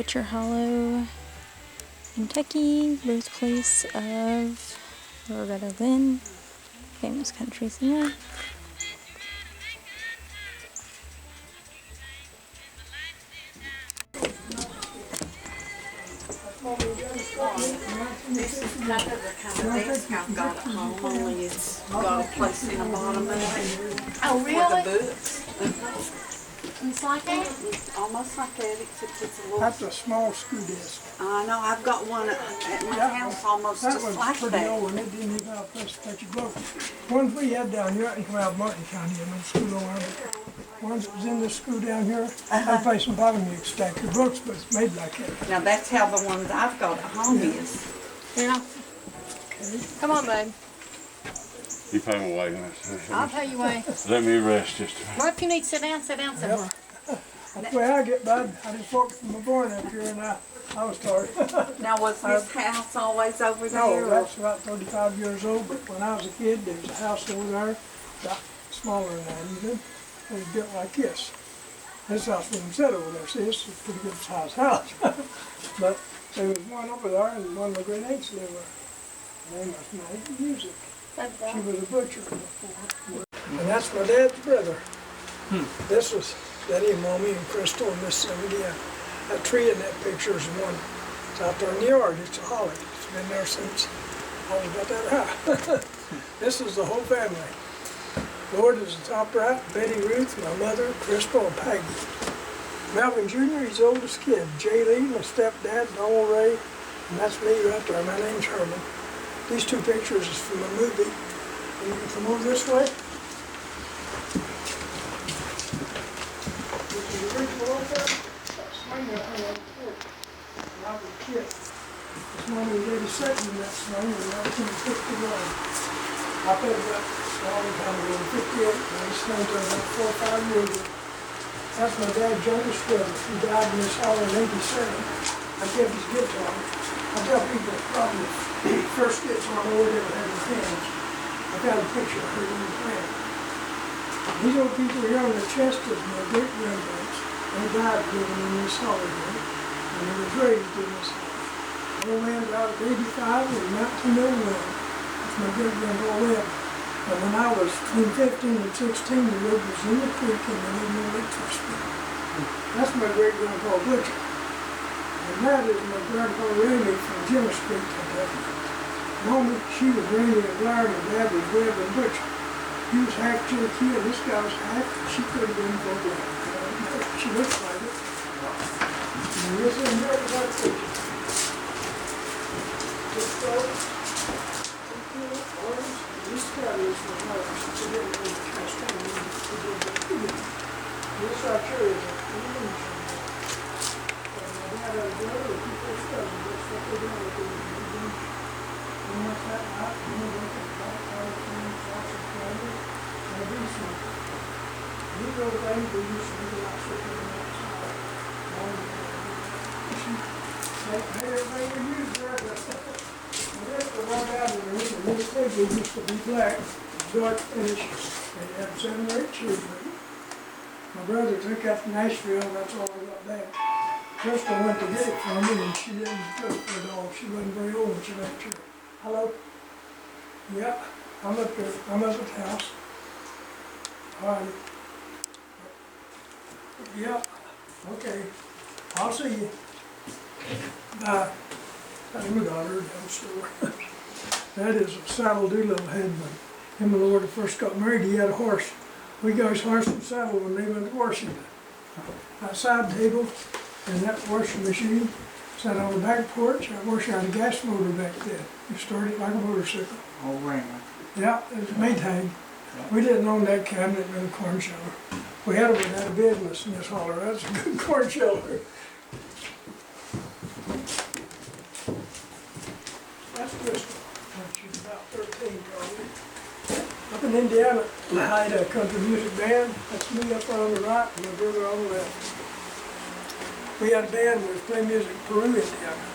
Butcher Holler, Kentucky, birthplace of Loretta Lynn, famous country singer. This is kind of the kind of desk I've got at home, only it's got a place in the bottom of it. Oh, really? For the books. It's like that? Almost like that, except it's a little... That's a small screw desk. I know, I've got one at my house almost that just was like pretty that. old, and it didn't even have a place to put your book. Ones we had down here, I can come out of Martin County, and no school over there. Ones that was in this school down here, that place in the bottom, you could stack your books, but it's made like that. Now that's how the ones I've got at home is. Yeah. Okay. Come on, babe. You pay my way. I'll pay you way. Let me rest just a minute. Well, if you need to sit down somewhere. Yep. That's the way I get, bud. I just walked from my born up here, and I was tired. Now was this house always over there? No, that's about 35 years old, but when I was a kid, there was a house over there, about smaller than that even. It was built like this. This house wasn't set over there, see, this is a pretty good sized house. But there was one over there, and one of my great aunts lived there. Her name was Maggie Music. She was a butcher before. And that's my dad's brother. This was Daddy and Mommy and Crystal and Miss Cindy. That tree in that picture is one. It's out there in the yard. It's a holly. It's been there since I was about that high. This is the whole family. Lord is the top right, Betty Ruth, my mother, Crystal, and Peggy. Melvin Jr., he's the oldest kid. Jay Lee, my stepdad, Donald Ray, and that's me right there. My name's Herman. These two pictures is from a movie. And you can come over this way. This is the original over there. That's swing that hung on the porch. When I was a kid. This Mommy and Daddy sat in that swing in 1951. I played that a long time ago, in 58, and I spent about 4 or 5 years ago. That's my dad's youngest brother. He died in this hour in 87. I kept his guitar. I tell people probably the first guitar I ever had in his hands. I got a picture of her in his hand. These old people here on the chest is my great grandparents. They died living in this holler here, and they were raised in this house. Old man died at 85 in 1901. My great-grandpa Webb. And when I was between 15 and 16, the road was in the creek and there was no electricity. That's my great-grandpa Butcher. And that is my grandpa Randy from Jimmy Street, Kentucky. Mommy, she was Randy and Larry, and Dad was Webb and Butcher. He was half Cherokee and this guy was half, she could have been full black. She looks like it. And this is very black picture. This guy is from Harris. It's a little bit of cast on. This right here is a illusion. And my dad had a brother, he first cousin. That's what they did with him. And that's that night, you know, they can buy cars, things, lots of candy, and a beef smoke. These are the things we used to do like sitting outside. Hey, everybody we use there. That's the one out of the room. This table used to be black, dark finishes. They had 7 or 8 children. My brother took that to Nashville, and that's all I got back. Crystal went to get it from me, and she didn't cook for it all. She wasn't very old when she left here. Hello? Yeah, I'm up there. I'm up at the house. All right. Yeah, okay. I'll see you. Bye. That's my daughter down store. That is a saddle Doolittle had when him and Loretta first got married. He had a horse. We got his horse and saddle when they went to Washington. That side table and that washing machine sat on the back porch. I washed out a gas motor back then. You started it like a motorcycle. Oh, ring. Yeah, it was a Maytag. We didn't own that cabinet in the corn sheller. We had it out of business in this holler. That's a good corn sheller. That's Crystal. She's about 13 probably. Up in Indiana, I had a country music band. That's me up there on the right and my brother on the left. We had a band that was playing music in Peru, Indiana.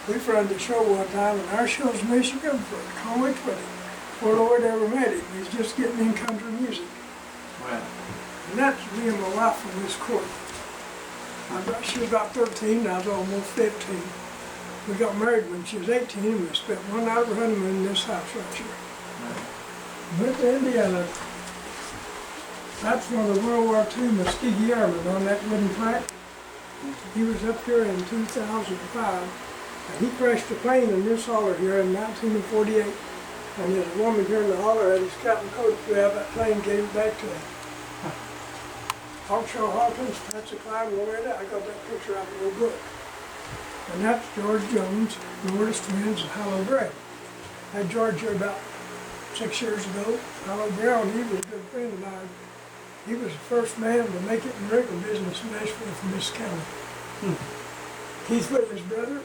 We run the show one time and our show's in Michigan for Conway 20. Poor Lord ever met him. He's just getting in country music. Wow. And that's me and my wife from this court. She was about 13, and I was almost 15. We got married when she was 18, and we spent one night of our honeymoon in this house right here. Went to Indiana. That's one of the World War II Muskegee Airmen on that wooden plaque. He was up here in 2005, and he crashed a plane in this holler here in 1948. And there's a woman here in the holler had his captain coat flew out that plane, gave it back to him. Hawkshaw Hawkins, Patsy Clyde, Loretta, I got that picture out of the little book. And that's George Jones, Loretta's twins, and Hallow Gray. I had George here about 6 years ago. Hallow Brown, he was a good friend of mine. He was the first man to make it in the regular business in Nashville from this county. Keith Whitley's brother,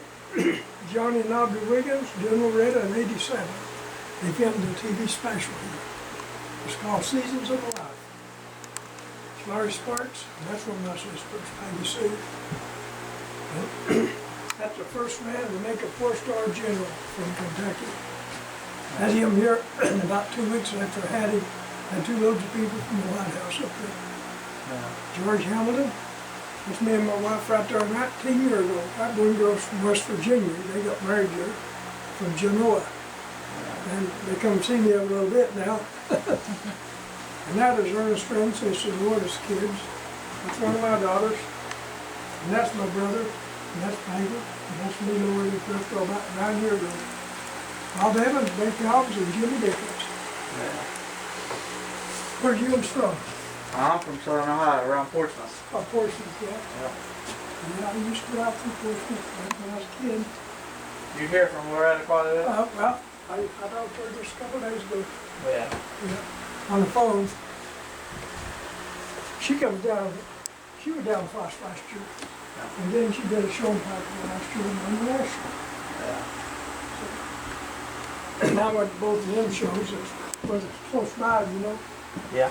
Johnny and Aubrey Wiggins, doing Loretta in '87. They filmed a TV special here. It's called Seasons of Life. It's Larry Sparks, and that's one of my sisters, Peggy Sue. That's the first man to make a 4-star general from Kentucky. Had him here in about 2 weeks after I had him. Had 2 loads of people from the White House up there. George Hamilton, that's me and my wife right there 19 years ago. That one girl's from West Virginia. They got married here from Genoa. And they come see me a little bit now. And that is Ernest Francis and Loretta's kids. That's one of my daughters. And that's my brother. And that's Peggy. And that's me, Loretta, first about 9 years ago. Bob Evans, Becky Hobbs, and Jimmy Dickens. Where'd you come from? I'm from Southern Ohio, around Portsmouth. Oh, Portsmouth, yeah. Yeah, I used to go out through Portsmouth when I was a kid. You hear from Loretta quite a bit? Well, I talked to her just a couple of days ago. Yeah. Yeah, on the phone. She comes down, she was down for us last year. And then she did a show in Piper last year in International. And I went to both of them shows, it was close by, you know. Yeah.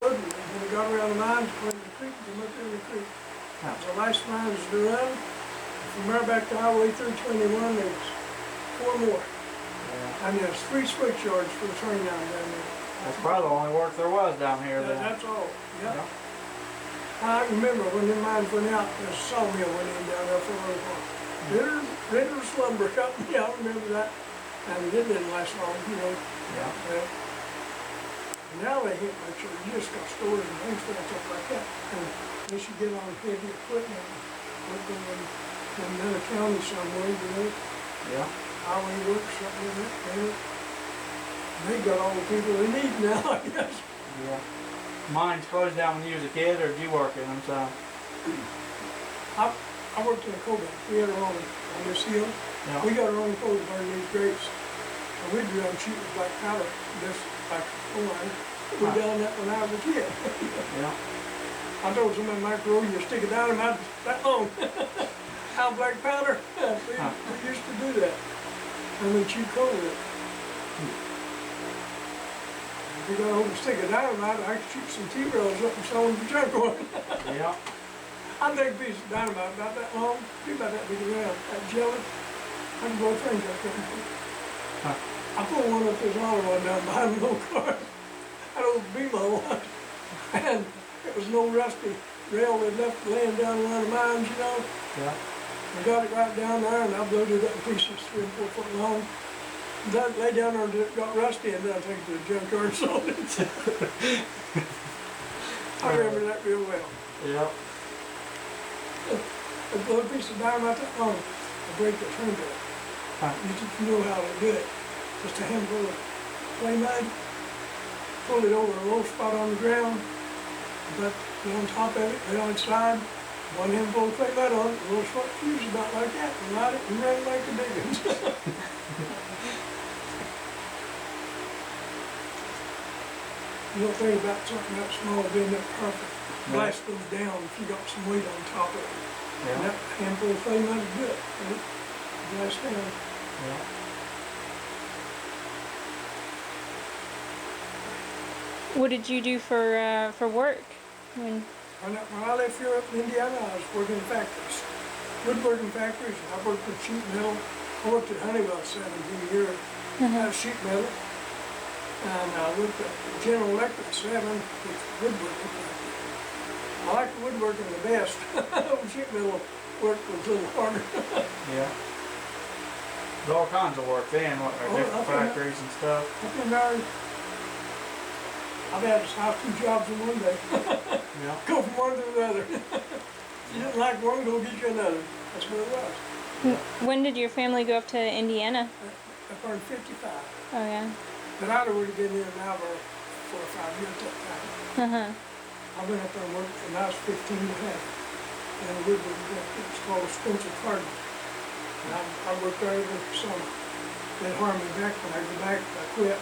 And we got around the mines, went in the creek, we went through the creek. The last mine was to run. From there back to Highway 321, there's 4 more. And there's 3 switch yards for the train down there. That's probably the only work there was down here then. That's all, yeah. I remember when the mines went out, the sawmill went in down there for a little while. Ritter's Lumber Company, I remember that. And it didn't last long, you know. Yeah. Now they hit much, you just got stores and things and stuff like that. And unless you get on heavy equipment, work in another county somewhere, you know. Yeah. Highway work, something like that. They got all the people they need now, I guess. Yeah. Mine's closed down when you was a kid, or did you work in them? So. I worked in a coal mine. We had our own on this hill. Yeah. We got our own coal burn these grapes. And we'd be on shooting black powder, just like coal mine. We done that when I was a kid. Yeah. I told somebody in my road, you stick a dynamite that long. How black powder? We used to do that. And we chew coal with it. If you got a hold stick of dynamite, I could shoot some T-rails up and sell them for charcoal. Yeah. I take a piece of dynamite about that long, be about that big around, that jelly. I can blow things up there. I pulled one up this holler one down behind the little car. That old BMO one. And it was an old rusty rail they left laying down around the mines, you know. Yeah. I got it right down there and I blowed it up in pieces 3 or 4 foot long. That lay down there and it got rusty and then I took it to the junkyard and sold it. I remember that real well. Yeah. I blow a piece of dynamite that long, I break the turntable. You just know how to do it. Just a handful of clay mud, pull it over a low spot on the ground, but get on top of it, lay on its side, one handful of clay mud on it, a little short fuse about like that, and light it and run it like the diggings. You don't think about something that small being that perfect. Blast goes down if you got some weight on top of it. Yeah. And that handful of clay mud is good. Blast down. Yeah. What did you do for work? When I left here up in Indiana, I was working in factories. Woodworking factories. I worked with sheet metal. I worked at Honeywell 17 years. I was sheet metal. And I worked at General Electric 7, which was woodworking factory. I like the woodworking the best. Sheet metal work was a little harder. Yeah. There's all kinds of work then, what, Oh, different okay. factories and stuff. I've been married. I've had this house 2 jobs in one day. Yeah. Go from one to the other. You didn't like one, go get you another. That's what it was. When did your family go up to Indiana? I burned 55. Oh yeah. But I'd already been here now for 4 or 5 years at that time. I went up there and worked when I was 15 and a half. And we would it's called Spencer Cardinal. And I worked there every summer. They'd harm me back when I go back, I quit.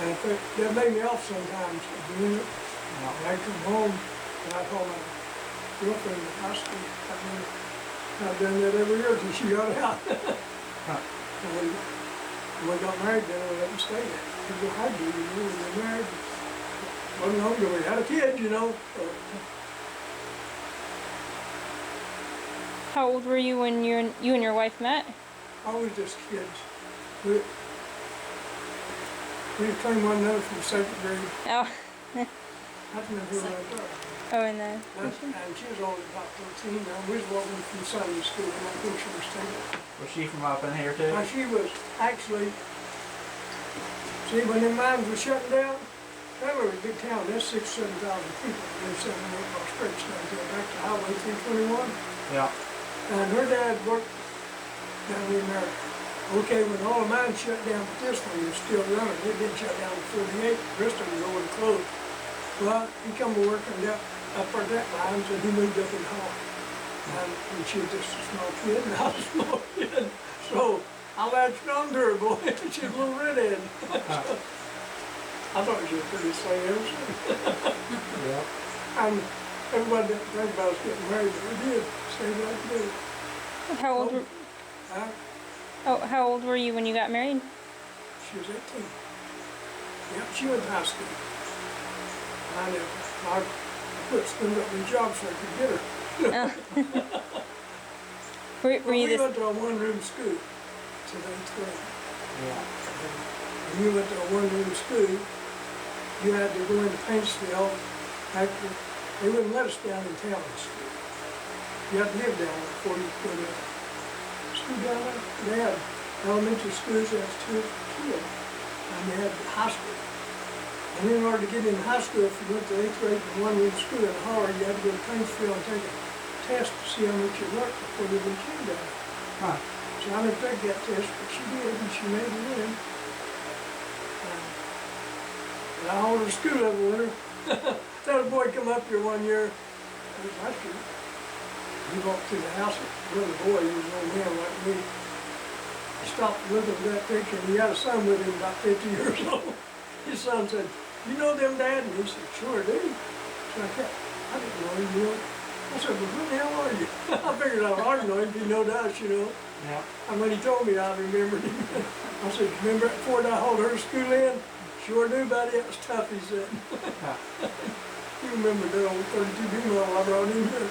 And if they'd lay me off sometimes at the unit. And I'd come home and I'd call my girlfriend in high school. I've done that every year till she got out. And when we got married, then we let them stay there. Because I do, you know, when you're married. Wasn't home till we had a kid, you know. How old were you when you and your wife met? I was just kids. We trained one another from 2nd grade. Oh. I can remember right there. Oh, in the. And she was only about 13 now. We was walking from Sunday school and I think she was taking. Was she from up in here too? Now she was actually, see when them mines were shutting down, that was a big town, there's 6,000 to 7,000 people. There's 7 or 8 miles straight down there back to Highway 321. Yeah. And her dad worked down in America. Okay, when all the mines shut down, but this one was still running. It didn't shut down in 48, the rest of them were already closed. Well, he come to work and up for that mines and he moved up in Hall. And she was just a small kid and I was a small kid. So I latched on to her, boy. She was a little redhead. I thought she was pretty sane ever since. Yeah. And everybody didn't think about us getting married, but we did. Stayed right together. How old? How old were you when you got married? She was 18. Yeah, she was in high school. And I quit spending up my job so I could get her. Were you we this? went to a one-room school till 8th grade. Yeah. When you went to a one-room school, you had to go into Paintsville. After, they wouldn't let us down in town in school. You had to live down there before you could go to school down there. They had elementary schools, that's 2 kids, and they had high school. And in order to get into high school, if you went to 8th grade in one-room school in Holler, you had to go to Paintsville and take a test to see how much you worked before they would you down there. Huh. So I didn't take that test, but she did, and she made it in. And I ordered a school level with her. Had a boy come up here one year, it was high school. He walked through the house, another boy, he was an old man like me. He stopped and looked at that picture, and he had a son with him about 50 years old. His son said, "You know them, Dad?" And he said, "Sure do." So I didn't know him, you know. I said, "Well, who the hell are you?" I figured out hard to know him if he knowed us, you know. Yeah. And when he told me, I remembered him. I said, "You remember that Ford I hauled her to school in?" "Sure do, buddy. It was tough," he said. You remember that old 32 B model I brought in here?